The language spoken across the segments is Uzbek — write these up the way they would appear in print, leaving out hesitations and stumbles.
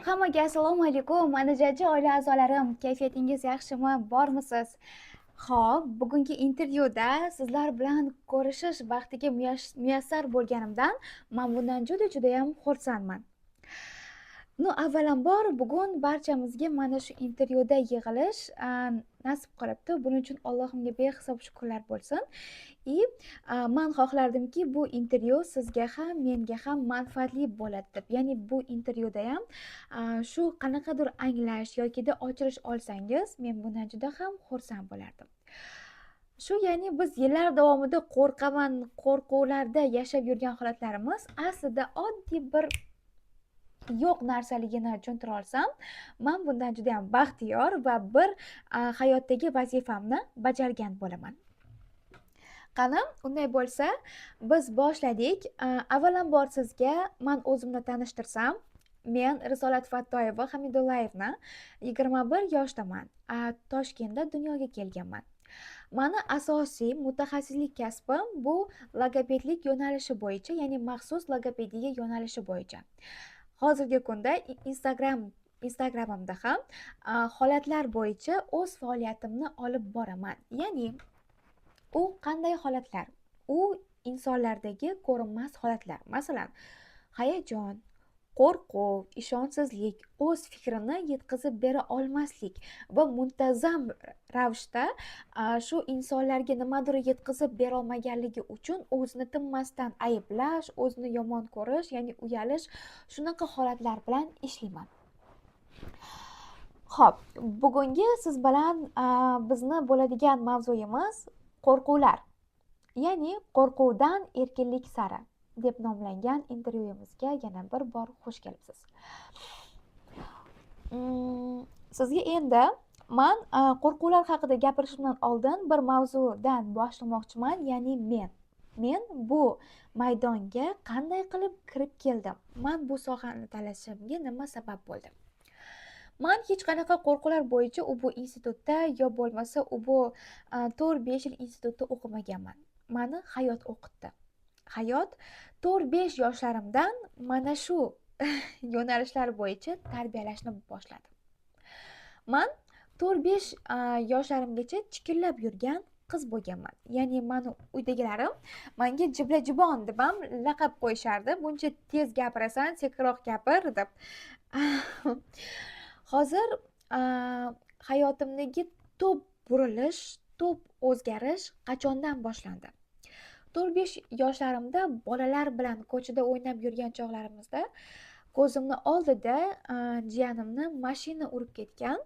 Hammaga assalomu alaykum, manajachi oila a'zolarim. Kayfiyatingiz yaxshimi, bormisiz? Xo'p, bugungi intervyuda sizlar bilan ko'rishish baxtiga muyassar bo'lganimdan men bundan juda ham xursandman. Avvalambor bugun barchamizga mana shu intervyuda yig'ilish nasib qilibdi. Buning uchun Allohimga behisob shukrlar bo'lsin. Men xohlardimki bu intervyu sizga ham, menga ham manfaatli bo'ladi deb. Ya'ni bu intervyuda ham shu qanaqadir anglash yokida ochilish olsangiz, men bundan juda ham xursand bo'lardim. Ya'ni biz yillar davomida qo'rqaman, qo'rquvlarda yashab yurgan holatlarimiz aslida oddiy bir yo'q narsaligini tushuntira olsam, men bundan juda ham baxtiyor va bir hayotdagi vazifamni bajargan bo'laman. Qani, unday bo'lsa, biz boshladik. Avvalambor sizga men o'zimni tanishtirsam, men Risolat Fattoyeva Hamidullayevna 21 yoshdaman. Toshkentda dunyoga kelganman. Meni asosiy mutaxassislik kasbim bu logopedlik yo'nalishi bo'yicha, ya'ni maxsus logopediya yo'nalishi bo'yicha. Hozirgi kunda Instagramimda ham holatlar bo'yicha o'z faoliyatimni olib boraman. Ya'ni u qanday holatlar? U insonlardagi ko'rinmas holatlar. Masalan, hayajon, qo'rquv, ishonchsizlik, o'z fikrini yetkazib bera olmaslik va muntazam ravishda shu insonlarga nimadir yetkazib bera olmaganligi uchun o'zini tinmasdan ayblash, o'zini yomon ko'rish, ya'ni uyalish, shunaqa holatlar bilan ishlayman. Xo'p, bugungi siz bilan bizni bo'ladigan mavzuyimiz qo'rquvlar. Ya'ni qo'rquvdan erkinlik sari deb nomlangan intervyuyimizga yana bir bor xush kelibsiz. Sizga endi men qo'rquvlar haqida gapirishimdan oldin bir mavzudan boshlamoqchiman, ya'ni men bu maydonga qanday qilib kirib keldim? Men bu sohani tanlashimga nima sabab bo'ldi? Men hech qanaqa qo'rquvlar bo'yicha bu institutda yo bo'lmasa bu 4-5 yil institutda o'qimaganman. Meni hayot o'qitdi. Hayot 4-5 yoshlarimdan mana shu yo'nalishlar bo'yicha tarbiyalashni boshladi. Men 4-5 yoshlarimgacha chikillab yurgan qiz bo'lganman. Ya'ni meni uydagilarim menga Jiblajibon deb ham laqab qo'yishardi. Buncha tez gapirasan, sekinroq gapir deb. Hozir hayotimdagi top burilish, top o'zgarish qachondan boshlandi? 4-5 yoshlarimda bolalar bilan ko'chada o'ynab yurgan chog'larimizda ko'zimni oldida jiyanimni mashina urib ketgan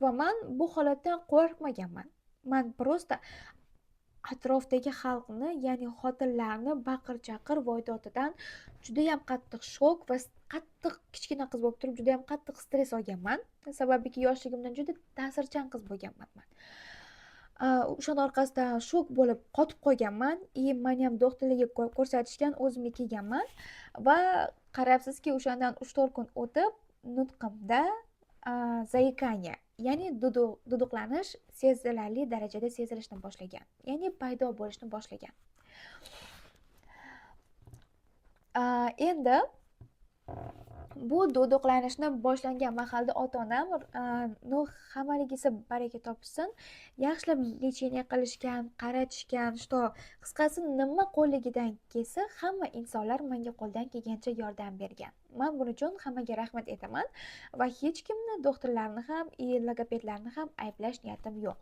va men bu holatdan qo'rqmaganman. Men prosta atrofdagi xalqni, ya'ni xotinlarni baqir-chaqir voydotidan juda ham qattiq shok va qattiq kichkina qiz bo'lib turib juda ham qattiq stress olganman. Sababiki yoshligimdan juda ta'sirchan qiz bo'lganman men. O'shaning orqasidan shok bo'lib qotib qolganman. Meni ham doktorlarga ko'rsatishgan, o'zimga kelganman va qarabsizki, o'shandan 3-4 kun o'tib nutqimda zaikanya, ya'ni duduqlanish sezilarli darajada sezilishni boshlagan. Ya'ni paydo bo'lishni boshlagan. Endi bu duduqlanishni boshlangan mahalda ota-onam hammaligisi baraka topsin, yaxshilab lecheniya qilishgan, qaratishgan, qisqasi nima qo'ligidan kelsa, hamma insonlar menga qo'ldan kelgancha yordam bergan. Men buning uchun hammaga rahmat aytaman va hech kimni, doktorlarni ham, logopedlarni ham ayblash niyatim yo'q.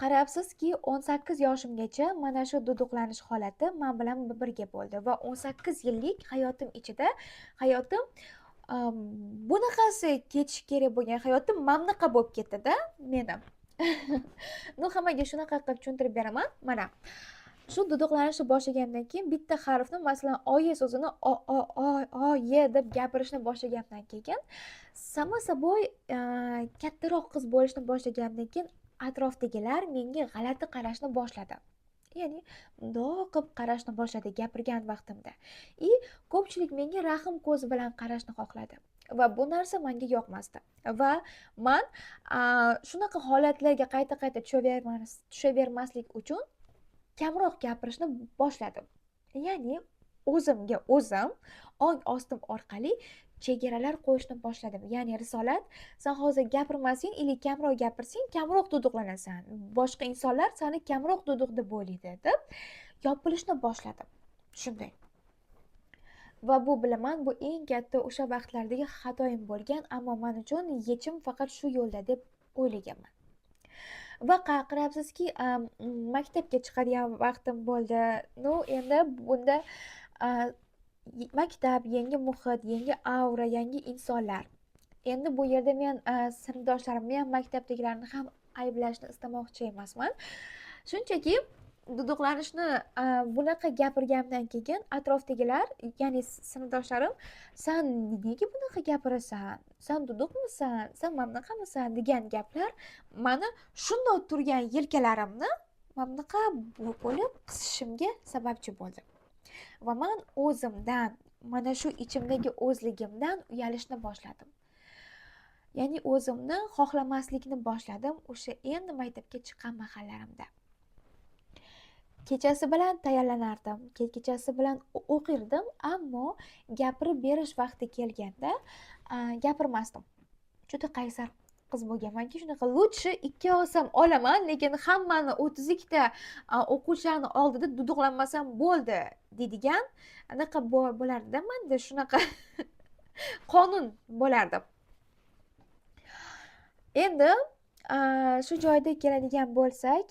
Qarabsizki, 18 yoshimgacha mana shu duduqlanish holati men bilan birga bo'ldi va 18 yillik hayotim ichida hayotim bunaqasi ketish kerak bo'lgan hayotim mamnaqa bo'lib ketdi-da meni. Hammaga shunaqa qilib tushuntirib beraman. Mana shu duduqlanishni boshlagandan keyin bitta harfni, masalan, oye so'zini oye deb gapirishni boshlagandan keyin samo saboy kattaroq qiz bo'lishni boshlagandan keyin atrofdagilar menga g'alati qarashni boshladi. Ya'ni bundoq qilib qarashni boshladi gapirgan vaqtimda. Ko'pchilik menga rahm ko'zi bilan qarashni xohladi va bu narsa menga yoqmasdi. Va men shunaqa holatlarga qayta-qayta tushavermaslik uchun kamroq gapirishni boshladim. Ya'ni o'zimga o'zim ong ostim orqali chegaralar qo'yishni boshladim. Ya'ni risolat, sen hozir gapirmasang или kamroq gapirsang kamroq duduqlanasan, boshqa insonlar seni kamroq duduq deb o'ylaydi deb yopilishni boshladim. Shunday. Va bu bilaman, bu eng katta o'sha vaqtlardagi xatoyim bo'lgan, ammo men uchun yechim faqat shu yo'lda deb o'ylaganman. Va qarabsizki, maktabga chiqadigan vaqtim bo'ldi. Ну, endi bunda maktab, yangi muhit, yangi aura, yangi insonlar. Endi bu yerda men sinfdoshlarimni ham, maktabdagilarni ham ayblashni istamoqchi emasman. Shunchaki duduqlanishni bunaqa gapirganimdan keyin atrofdagilar, ya'ni sinfdoshlarim, san nega bunaqa gapirasan, san duduqmisan, san mamnaqamisan degan gaplar mani shundoq turgan yelkalarimni mamnaqa bo'lib qisishimga sababchi bo'ldi. Va men o'zimdan, mana shu ichimdagi o'zligimdan uyalishni boshladim. Ya'ni o'zimni xohlamaslikni boshladim o'sha endi maktabga chiqqan mahallarimda. Kechasi bilan tayyorlanardim, kechasi bilan o'qirdim, ammo gapirib berish vaqti kelganda gapirmasdim. Juda qaysar qiz bo'lganmanki, shunaqa lutshi 2 olsam olaman, lekin hammani 32 ta o'quvchilarni oldida duduqlanmasam bo'ldi deydigan anaqa bo'lardi-da, menda shunaqa qonun bo'lardi. Endi shu joyda keladigan bo'lsak,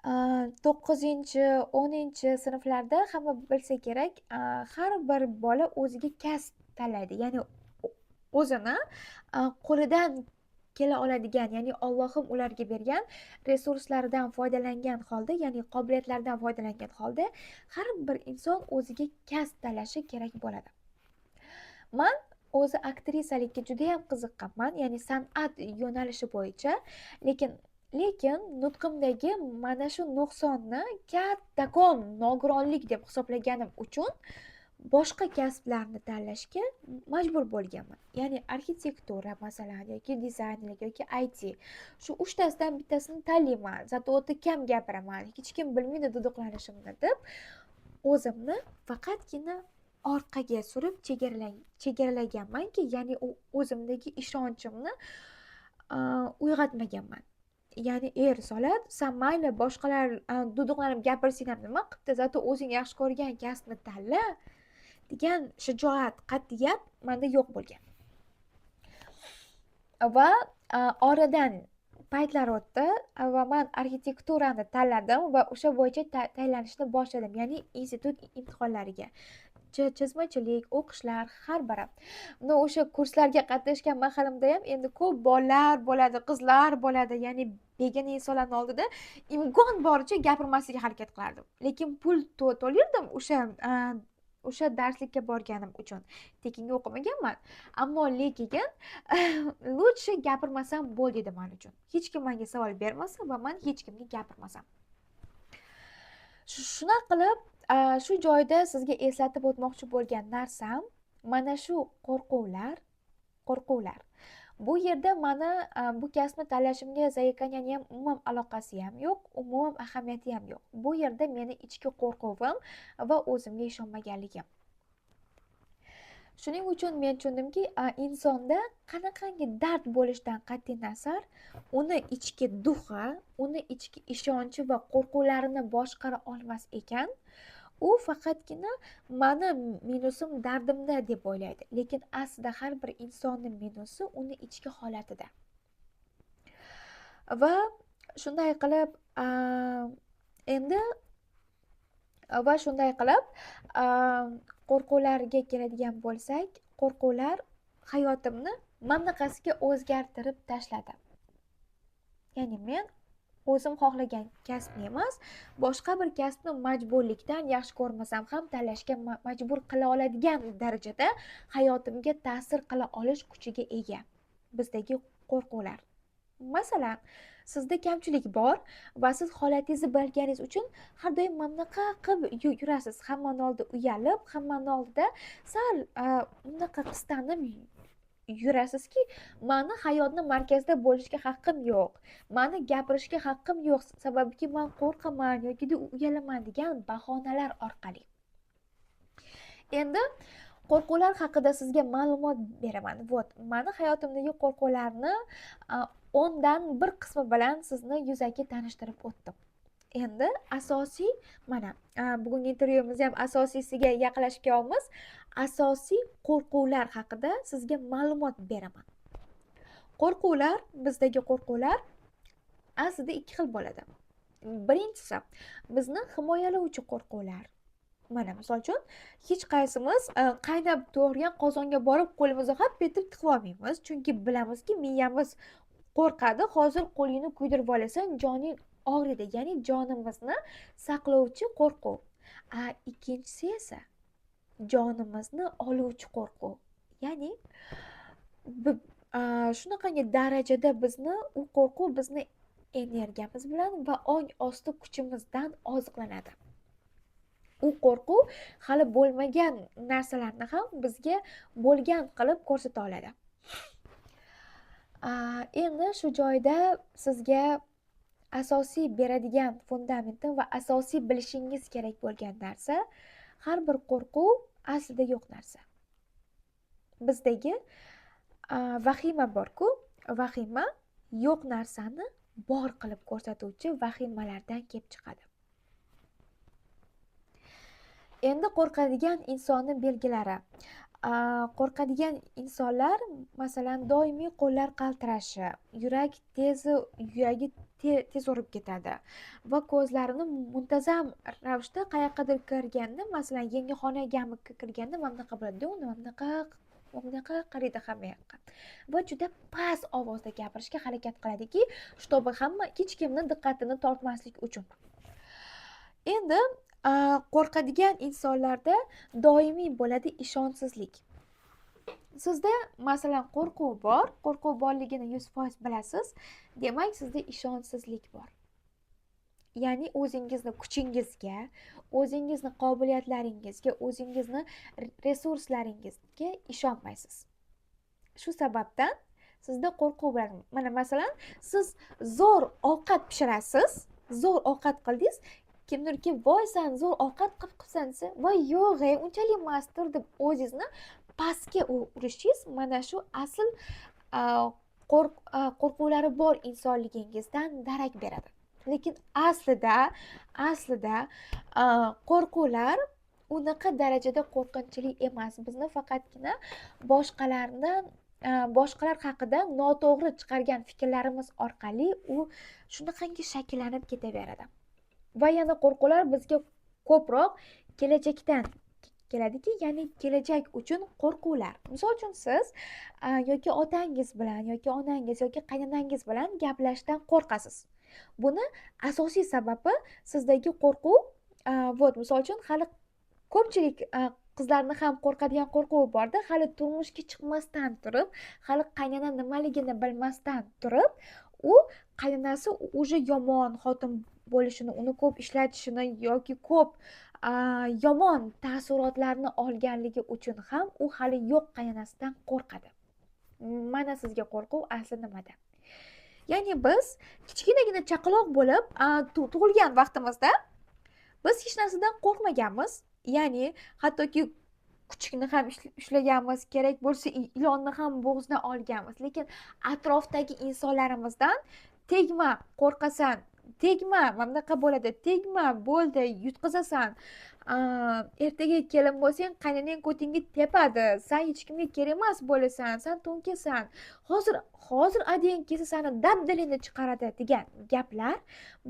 9-10 sinflarda hamma bilsa kerak, har bir bola o'ziga kasb tanlaydi. Ya'ni o'zini qo'lidan kela oladigan, ya'ni Allohim ularga bergan resurslaridan foydalangan holda, ya'ni qobiliyatlaridan foydalangan holda har bir inson o'ziga kasb tanlashi kerak bo'ladi. Men o'zi aktrisalikka juda ham qiziqqanman, ya'ni san'at yo'nalishi bo'yicha, lekin nutqimdagi mana shu nuqsonni kattakon nogironlik deb hisoblaganim uchun boshqa kasblarni tanlashga majbur bo'lganman. Ya'ni arxitektura masalan, yoki dizaynlik, yoki IT. Shu 3 tasidan bittasini tanlayman. Zato o'ta kam gapiraman. Hech kim bilmaydi duduqlanishimni deb o'zimni faqatgina orqaga surib chegaralaganmanki, ya'ni o'zimdagi ishonchimni uyg'otmaganman. Ya'ni risolat, sen mayli boshqalar duduqlanib gapirsang ham nima qilibdi, zato o'zing yaxshi ko'rgan kasbni tanla degan shijoat, qat'iyat menda yo'q bo'lgan. Va oradan paytlar o'tdi va men arxitekturani tanladim va o'sha bo'yicha tayyorlanishni boshladim, ya'ni institut imtihonlariga. Chizmachilik, o'qishlar har biri. O'sha kurslarga qatnashgan mahalimda ham endi ko'p bolalar bo'ladi, qizlar bo'ladi, ya'ni begona insonlarning oldida imkon boricha gapirmaslikka harakat qilardim. Lekin pul to'lardim o'sha darslikka borganim uchun. Tekinga o'qimaganman, ammo lekin lutshi gapirmasam bo'ldi edi men uchun. Hech kim menga savol bermasa va men hech kimga gapirmasam. Shunaqa qilib, shu joyda sizga eslatib o'tmoqchi bo'lgan narsam mana shu qo'rquvlar. Bu yerda meni bu kasbni tanlashimga zayiqangan ham umuman aloqasi ham yo'q, umuman ahamiyati ham yo'q. Bu yerda meni ichki qo'rquvim va o'zimga ishonmaganligim. Shuning uchun men tushundimki, insonda qanaqangi dard bo'lishidan qat'iy nazar, uni ichki duhi, uni ichki ishonchi va qo'rquvlarini boshqara olmas ekan, u faqatgina meni minusim dardimda deb o'ylaydi. Lekin aslida har bir insonning minusi uni ichki holatida. Va shunday qilib qo'rquvlarga keladigan bo'lsak, qo'rquvlar hayotimni mamnaqasiga o'zgartirib tashladi. Ya'ni men o'zim xohlagan kasbni emas, boshqa bir kasbni majburlikdan yaxshi ko'rmasam ham tanlashga majbur qila oladigan darajada hayotimga ta'sir qila olish kuchiga ega bizdagi qo'rquvlar. Masalan, sizda kamchilik bor va siz holatingizni bilganingiz uchun har doim mamnaqa qilib yurasiz. Hammaning oldida uyalib, hammaning oldida sal unaqa qistanib yurasizki, meni hayotni markazida bo'lishga haqqim yo'q, meni gapirishga haqqim yo'q, sababki men qo'rqaman yoki uyalaman degan bahonalar orqali. Endi qo'rquvlar haqida sizga ma'lumot beraman. Mani hayotimdagi qo'rquvlarni 10 dan bir qismi bilan sizni yuzaki tanishtirib o'tdim. Endi asosiy mana bugungi intervyuimizni ham asosiysiga yaqinlashganmiz. Asosiy qo'rquvlar haqida sizga ma'lumot beraman. Qo'rquvlar, bizdagi qo'rquvlar aslida ikki xil bo'ladi. Birinchisi, bizni himoyalovchi qo'rquvlar. Mana misol uchun hech qaysimiz qaynab to'g'rigan qozonga borib qo'limizni hop etib tiqib olmaymiz, chunki bilamizki miyamiz qo'rqadi. Hozir qo'lingni kuydirib olasan, joning og'riydi, ya'ni jonimizni saqlovchi qo'rquv. Ikkinchisi esa jonimizni oluvchi qo'rquv, ya'ni shunaqangi darajada bizni u qo'rquv bizni energiyamiz bilan va ong osti kuchimizdan oziqlanadi. U qo'rquv hali bo'lmagan narsalarni ham bizga bo'lgan qilib ko'rsata oladi. Endi shu joyda sizga asosiy beradigan fundamentim va asosiy bilishingiz kerak bo'lgan narsa, har bir qo'rquv aslida yo'q narsa. Bizdagi vahima borku, vahima yo'q narsani bor qilib ko'rsatuvchi vahimalardan kelib chiqadi. Endi qo'rqadigan insonni belgilari. Qo'rqadigan insonlar masalan doimiy qo'llar qaltirashi, yuragi tez urib ketadi va ko'zlarini muntazam ravishda qayoqqadir kirganda, masalan yangi xonaga kirganda mana bunaqa bo'ladi, bunaqa qaraydi hamma yoqqa va juda past ovozda gapirishga harakat qiladiki, чтобы hamma hech kimni diqqatini tortmaslik uchun. Endi qo'rqadigan insonlarda doimiy bo'ladi ishonchsizlik. Sizda masalan qo'rquv borligini 100% bilasiz, demak sizda ishonchsizlik bor. Ya'ni o'zingizni kuchingizga, o'zingizni qobiliyatlaringizga, o'zingizni resurslaringizga ishonmaysiz. Shu sababdan sizda qo'rquv bo'ladi. Mana masalan, siz zo'r ovqat pishirasiz, zo'r ovqat qildingiz, kimdir kelib, voy sen zo'r ovqat qilibsan desa, voy yo'q, unchalik emasdir deb o'zingizni pastga urishingiz mana shu asl qo'rquvlari bor insonligingizdan darak beradi. Lekin aslida qo'rquvlar unaqa darajada qo'rqinchli emas. Bizni faqatgina boshqalar haqida noto'g'ri chiqargan fikrlarimiz orqali u shunaqangi shakllanib ketaveradi. Va yana qo'rquvlar bizga ko'proq kelajakdan keladiki, ya'ni kelajak uchun qo'rquvlar. Misol uchun siz yoki otangiz bilan yoki onangiz yoki qaynonangiz bilan gaplashishdan qo'rqasiz. Buni asosiy sababi sizdagi qo'rquv, misol uchun hali ko'pchilik qizlarni ham qo'rqadigan qo'rquvi borda, hali turmushga chiqmasdan turib, hali qaynona nimaligini bilmasdan turib, u qaynonasi уже yomon xotin bo'lishini, uni ko'p ishlatishini yoki ko'p yomon taassurotlarni olganligi uchun ham u hali yo'q qaynonasidan qo'rqadi. Mana sizga qo'rquv asli nimada? Ya'ni biz kichkinagina chaqaloq bo'lib tug'ilgan vaqtimizda biz hech narsadan qo'rqmaganmiz. Ya'ni hattoki kuchukni ham ushlaganmiz, kerak bo'lsa ilonni ham bo'g'zidan olganmiz. Lekin atrofdagi insonlarimizdan tegma, qo'rqasan, tegma, mana bunaqa bo'ladi, tegma, bo'ldi, yutqizasan, ertaga kelin bo'lsang qaynonang ko'tingga tepadi, sen hech kimga kerak emas bo'lasan, sen to'nkasan, hozir adang kelsa seni dabdalingni chiqaradi degan gaplar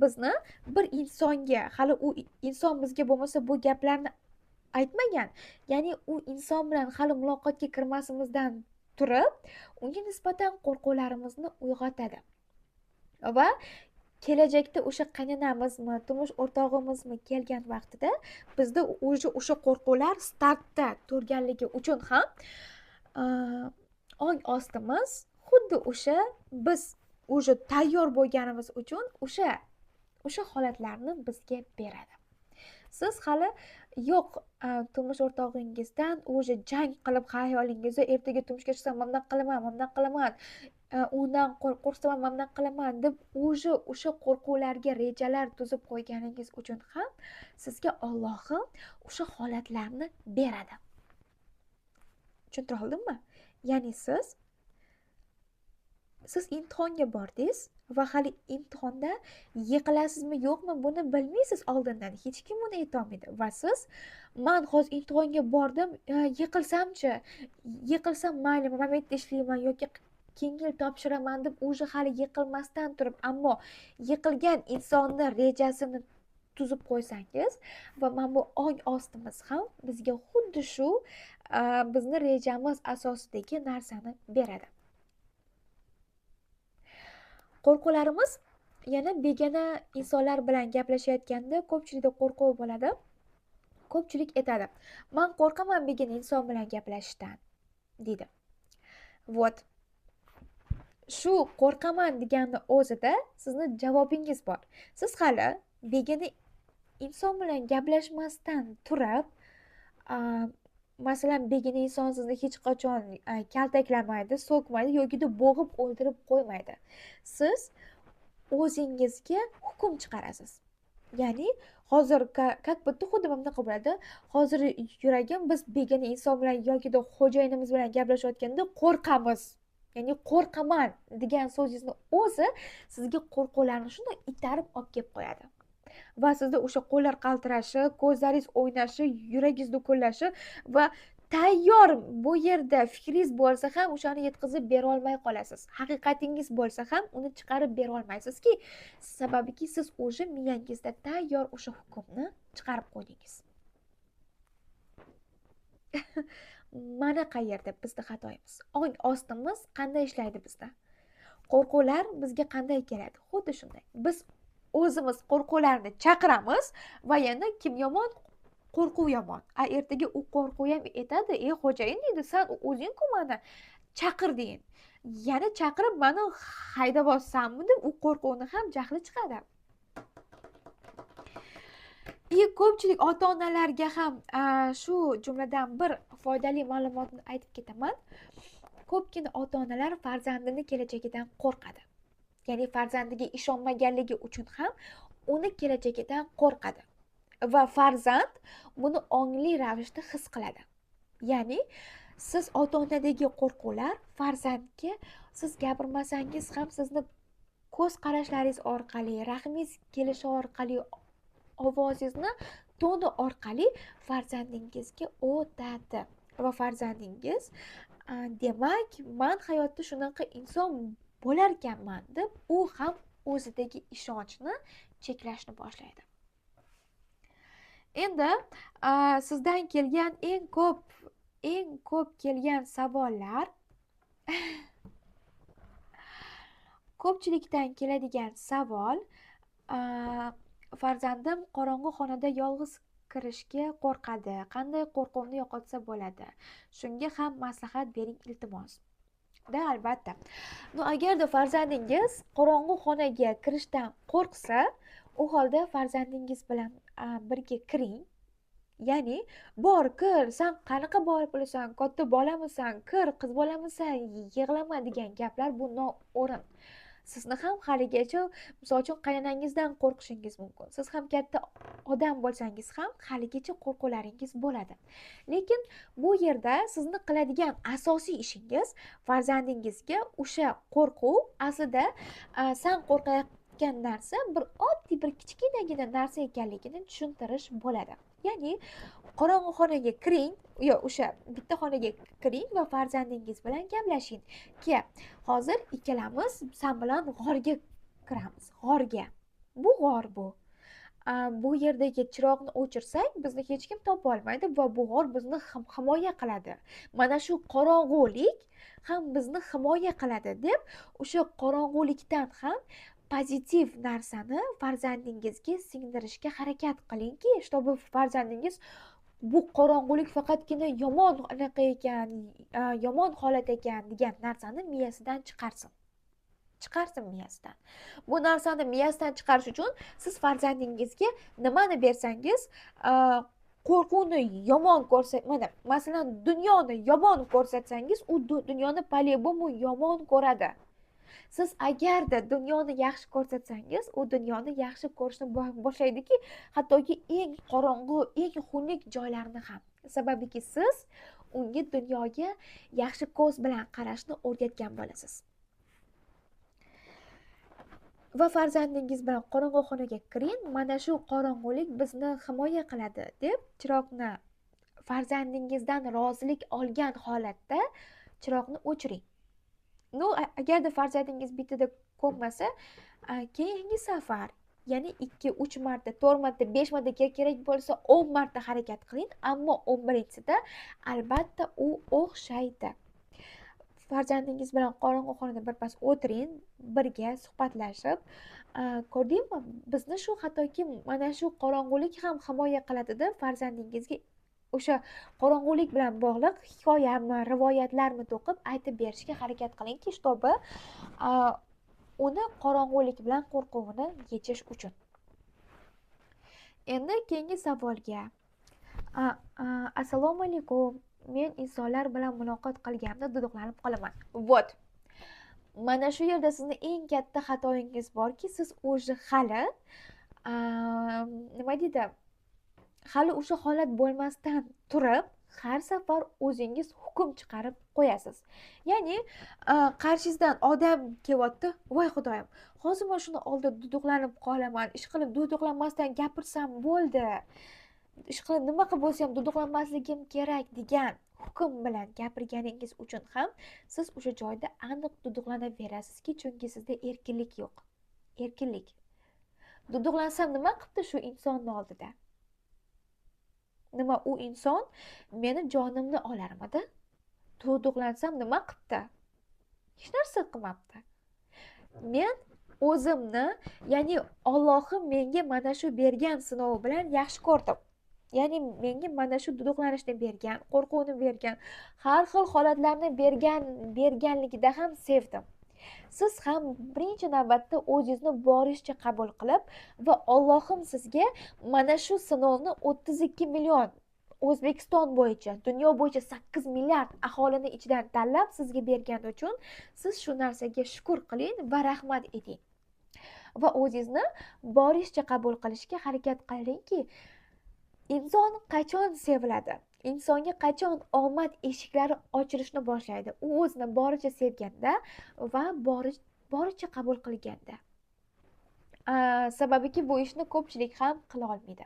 bizni bir insonga, hali u inson bizga bo'lmasa bu gaplarni aytmagan, ya'ni u inson bilan hali muloqotga kirmasimizdan turib unga nisbatan qo'rquvlarimizni uyg'otadi va kelajakda o'sha qaynonamizmi, turmush o'rtog'imizmi kelgan vaqtida bizda o'sha qo'rquvlar startda turganligi uchun ham ong ostimiz xuddi o'sha biz tayyor bo'lganimiz uchun o'sha holatlarni bizga beradi. Siz hali yo'q turmush o'rtog'ingizdan jang qilib xayolingizda ertaga turmushga chiqsam mana bunaqa qilaman, undan qo'rqsam mana bunaqa qilaman deb o'sha qo'rquvlarga rejalar tuzib qo'yganingiz uchun ham sizga Allohim o'sha holatlarni beradi. Tushuntira oldimmi? Ya'ni siz imtihonga bordingiz va hali imtihonda yiqilasizmi yo'qmi buni bilmaysiz oldindan, hech kim buni aytolmaydi. Va siz man hozir imtihonga bordim, yiqilsamchi, yiqilsam maylimi, momentda ishlayman yoki keyingi yil topshiraman deb уже hali yiqilmasdan turib, ammo yiqilgan insonni rejasini tuzib qo'ysangiz va mana bu ong ostimiz ham bizga xuddi shu bizni rejamiz asosidagi narsani beradi. Qo'rquvlarimiz yana begona insonlar bilan gaplashayotganda ko'pchilikda qo'rquv bo'ladi. Ko'pchilik aytadi, "Men qo'rqaman begona inson bilan gaplashishdan", deydi. Вот. Shu qo'rqaman deganni o'zida sizni javobingiz bor. Siz hali begona inson bilan gaplashmasdan turib, masalan, begona inson sizni hech qachon kaltaklamaydi, so'kmaydi yoki bo'g'ib o'ldirib qo'ymaydi. Siz o'zingizga hukm chiqarasiz. Ya'ni hozir как будто xuddi mana bunaqa bo'ladi. Hozir yuragim biz begona inson bilan yoki xo'jayinimiz bilan gaplashayotganda qo'rqamiz. Ya'ni qo'rqaman degan so'zingizni o'zi sizga qo'rquvlarni shunday itarib olib kelib qo'yadi. Va sizda o'sha qo'llar qaltirashi, ko'zlaringiz o'ynashi, yuragingiz dukullashi va tayyor bu yerda fikringiz bo'lsa ham o'shani yetkazib bera olmay qolasiz. Haqiqatingiz bo'lsa ham uni chiqarib bera olmaysizki, sababiki siz o'sha miyangizda tayyor o'sha hukmni chiqarib qo'ydingiz. Mana qayerda bizda xatoyimiz. Ong ostimiz qanday ishlaydi bizda? Qo'rquvlar bizga qanday keladi? Xuddi shunday. Biz o'zimiz qo'rquvlarni chaqiramiz va yana kim yomon? Qo'rquv yomon. Ertaga u qo'rquv ham aytadi, "Ey xo'jayin", deydi, "Sen o'zing-ku mani chaqir" deyin. Yana chaqirib mani haydab olsanmi deb u qo'rquvni ham jahli chiqadi. Ko'pchilik ota-onalarga ham shu jumladan bir foydali ma'lumotni aytib ketaman. Ko'pgina ota-onalar farzandini kelajagidan qo'rqadi. Ya'ni farzandiga ishonmaganligi uchun ham uni kelajagidan qo'rqadi. Va farzand buni ongli ravishda his qiladi. Ya'ni siz ota-onadagi qo'rquvlar farzandga siz gapirmasangiz ham sizni ko'z qarashlaringiz orqali, rahmingiz kelishi orqali, ovozingizni toni orqali farzandingizga o'tadi. Va farzandingiz demak, men hayotda shunaqa inson bo'larkanman deb u ham o'zidagi ishonchni cheklashni boshlaydi. Endi sizdan kelgan eng ko'p kelgan savollar ko'pchilikdan keladigan savol, farzandim qorong'u xonada yolg'iz kirishga qo'rqadi. Qanday qo'rquvni yo'qotsa bo'ladi? Shunga ham maslahat bering iltimos. Albatta. Agarda farzandingiz qorong'u xonaga kirishdan qo'rqsa, u holda farzandingiz bilan birga kiring. Ya'ni, "Bor, kir, sen qanaqa bo'lasan, katta bolamisan, kir, qiz bolamisan, yig'lama" degan gaplar bu noo'rin. Sizni ham haligacha, misol uchun, qaynonangizdan qo'rqishingiz mumkin. Siz ham katta odam bo'lsangiz ham haligacha qo'rquvlaringiz bo'ladi. Lekin bu yerda sizni qiladigan asosiy ishingiz farzandingizga o'sha qo'rquv aslida sen qo'rqayotgan narsa bir oddiy, bir kichkinagina narsa ekanligini tushuntirish bo'ladi. Ya'ni qorong'u xonaga kiring, o'sha bitta xonaga kiring va farzandingiz bilan gaplashing. Ki hozir ikkalamiz sen bilan g'orga kiramiz. G'orga. Bu g'or bu. Bu yerdagi chiroqni o'chirsak, bizni hech kim topa olmaydi va bu g'or bizni himoya qiladi. Mana shu qorong'ulik ham bizni himoya qiladi deb o'sha qorong'ulikdan ham pozitiv narsani farzandingizga singdirishga harakat qilingki, чтобы farzandingiz bu qorong'ulik faqatgina yomon anaqa ekan, yomon holat ekan degan narsani miyasidan chiqarsin miyasidan. Bu narsani miyasidan chiqarish uchun siz farzandingizga nimani bersangiz, qo'rquvni yomon mana masalan dunyoni yomon ko'rsatsangiz, u dunyoni по-любому yomon ko'radi. Siz agarda dunyoni yaxshi ko'rsatsangiz, u dunyoni yaxshi ko'rishni boshlaydiki, hattoki eng qorong'u, eng xunuk joylarni ham. Sababiki siz unga dunyoga yaxshi ko'z bilan qarashni o'rgatgan bo'lasiz. Va farzandingiz bilan qorong'u xonaga kiring, mana shu qorong'ulik bizni himoya qiladi deb chiroqni farzandingizdan rozilik olgan holatda chiroqni o'chiring. Agarda farzandingiz bitada ko'nmasa, keyingi safar ya'ni 2-3 marta, 4 marta, 5 marta kerak bo'lsa 10 marta harakat qiling, ammo 11-sida albatta u o'xshaydi. Farzandingiz bilan qorong'u xonada birpas o'tiring, birga suhbatlashib, ko'rdingmi, bizni shu hattoki mana shu qorong'ulik ham himoya qiladida, farzandingizga o'sha qorong'ulik bilan bog'liq hikoyami, rivoyatlarni to'qib aytib berishga harakat qilingki, shtobi uni qorong'ulik bilan qo'rquvini yechish uchun. Endi keyingi savolga. Assalomu alaykum. Men insonlar bilan muloqot qilganimda duduqlanib qolaman. Vot. Mana shu yerda sizni eng katta xatoyingiz borki, siz o'zi hali nima deydi? Hali o'sha holat bo'lmasdan turib, har safar o'zingiz hukm chiqarib qo'yasiz. Ya'ni qarshingizdan odam kelyapti, voy xudoyim, hozir men shuni oldida duduqlanib qolaman, ishqilib duduqlanmasdan gapirsam bo'ldi. Ishqilib nima qilib bo'lsa ham duduqlanmasligim kerak degan hukm bilan gapirganingiz uchun ham siz o'sha joyda aniq duduqlanaverasizki, chunki sizda erkinlik yo'q. Erkinlik. Duduqlansam nima qilibdi shu insonni oldida? Nima u inson meni jonimni olarmidi? Duduqlansam nima qilibdi? Hech narsa qilmabdi. Men o'zimni, ya'ni Allohim menga mana shu bergan sinov bilan yaxshi ko'rdim. Ya'ni menga mana shu duduqlanishni bergan, qo'rquvni bergan, har xil holatlarni berganligida ham sevdim. Siz ham birinchi navbatda o'zingizni boricha qabul qilib va Allohim sizga mana shu sinovni 32 million O'zbekiston bo'yicha, dunyo bo'yicha 8 milliard aholini ichidan tanlab sizga bergani uchun siz shu narsaga shukr qiling va rahmat eting. Va o'zingizni boricha qabul qilishga harakat qilingki, inson qachon seviladi? Insonga qachon omad eshiklari ochilishni boshlaydi? U o'zini boricha sevganda va boricha qabul qilganda. Sababiki bu ishni ko'pchilik ham qila olmaydi.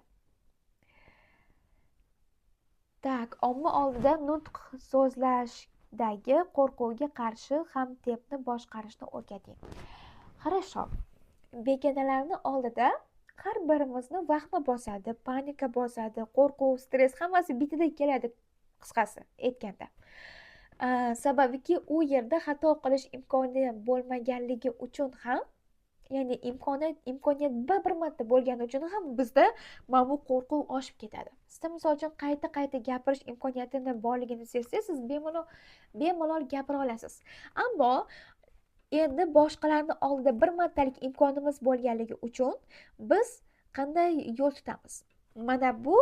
Tak, omma oldida nutq so'zlashdagi qo'rquvga qarshi ham tepni boshqarishni o'rgating. Хорошо. Begonalarning oldida har birimizni vahma bosadi, panika bosadi, qo'rquv, stress hammasi bitada keladi, qisqasi aytganda. Sababiki u yerda xato qilish imkoni bo'lmaganligi uchun ham, ya'ni imkoniyat bir marta bo'lgani uchun ham bizda mana bu qo'rquv oshib ketadi. Sizda misol uchun qayta gapirish imkoniyatini borligini sezsangiz, siz bemalol gapira olasiz. Ammo endi boshqalarni oldida bir martalik imkonimiz bo'lganligi uchun biz qanday yo'l tutamiz? Mana bu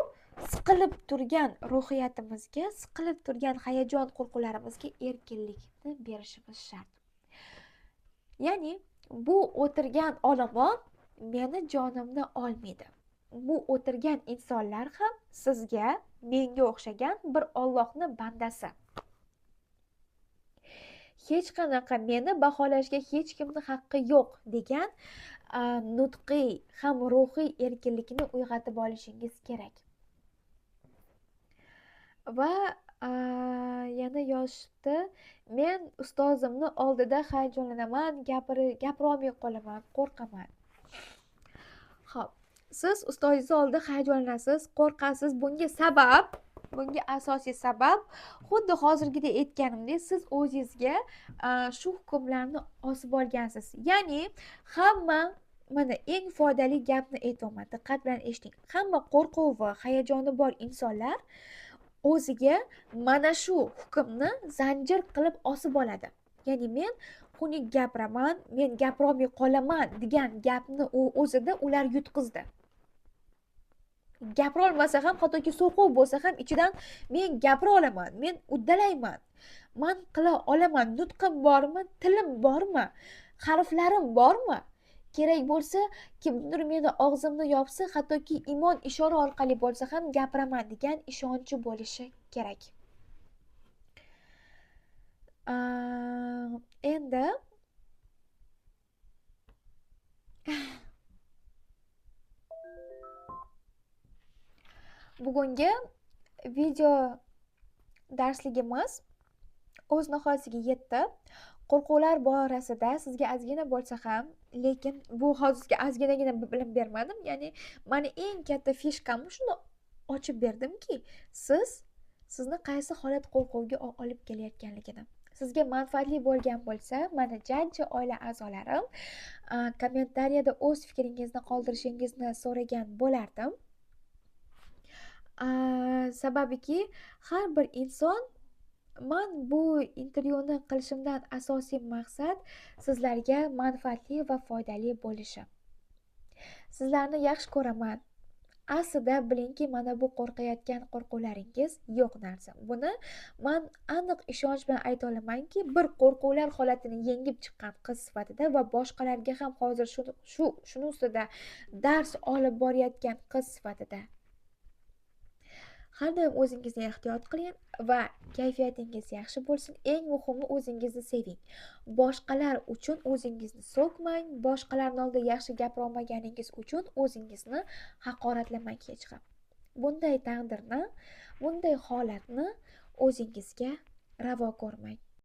siqilib turgan ruhiyatimizga, siqilib turgan hayajon qo'rquvlarimizga erkinlikni berishimiz shart. Ya'ni bu o'tirgan olomon meni jonimni olmaydi. Bu o'tirgan insonlar ham sizga, menga o'xshagan bir Allohning bandasi. Hech qanaqa meni baholashga hech kimning haqqi yo'q degan nutqiy ham ruhiy erkinlikni uyg'otib olishingiz kerak. Va yana yozishdi, men ustozimni oldida hayajonlanaman, gapira olmay qolaman, qo'rqaman. Xo'p, siz ustozingiz oldida hayajonlanasiz, qo'rqasiz. Bunga asosiy sabab xuddi hozirgidek aytganimdek, siz o'zingizga shu hukmlarni osib olgansiz. Ya'ni hamma, mana eng foydali gapni aytaman, diqqat bilan eshiting. Hamma qo'rquv va hayajoni bor insonlar o'ziga mana shu hukmni zanjir qilib osib oladi. Ya'ni men xunuk gapiraman, men gapira olmay qolaman degan gapni o'zida ular yutqizdi. Gapira olmasa ham, hattoki so'quv bo'lsa ham ichidan men gapira olaman, men uddalayman, men qila olaman, nutqim bormi, tilim bormi, harflarim bormi? Kerak bo'lsa, kimdir meni og'zimni yopsa, hattoki imon ishora orqali bo'lsa ham gapiraman degan ishonchi bo'lishi kerak. Endi bugungi video darsligimiz o'z nihoyasiga yetdi. Qo'rquvlar borasida sizga ozgina bo'lsa ham, lekin bu hozirga ozginagina bilim bermadim. Ya'ni mani eng katta fishkam shuni ochib berdimki, sizni qaysi holat qo'rquvga olib kelayotganligini. Sizga manfaatli bo'lgan bo'lsa, mana jajji oila a'zolarim kommentariyada o'z fikringizni qoldirishingizni so'ragan bo'lardim. Sababiki har bir inson, man bu intervyuni qilishimdan asosiy maqsad sizlarga manfaatli va foydali bo'lishi. Sizlarni yaxshi ko'raman. Aslida bilingki, mana bu qo'rqayotgan qo'rquvlaringiz yo'q narsa. Buni man aniq ishonch bilan ayta olamanki, bir qo'rquvlar holatini yengib chiqqan qiz sifatida va boshqalarga ham hozir shuni ustida dars olib borayotgan qiz sifatida har doim o'zingizni ehtiyot qiling va kayfiyatingiz yaxshi bo'lsin. Eng muhimi, o'zingizni seving. Boshqalar uchun o'zingizni so'kmang. Boshqalarning oldida yaxshi gapira olmaganingiz uchun o'zingizni haqoratlamang hech ham. Bunday taqdirni, bunday holatni o'zingizga ravo ko'rmang.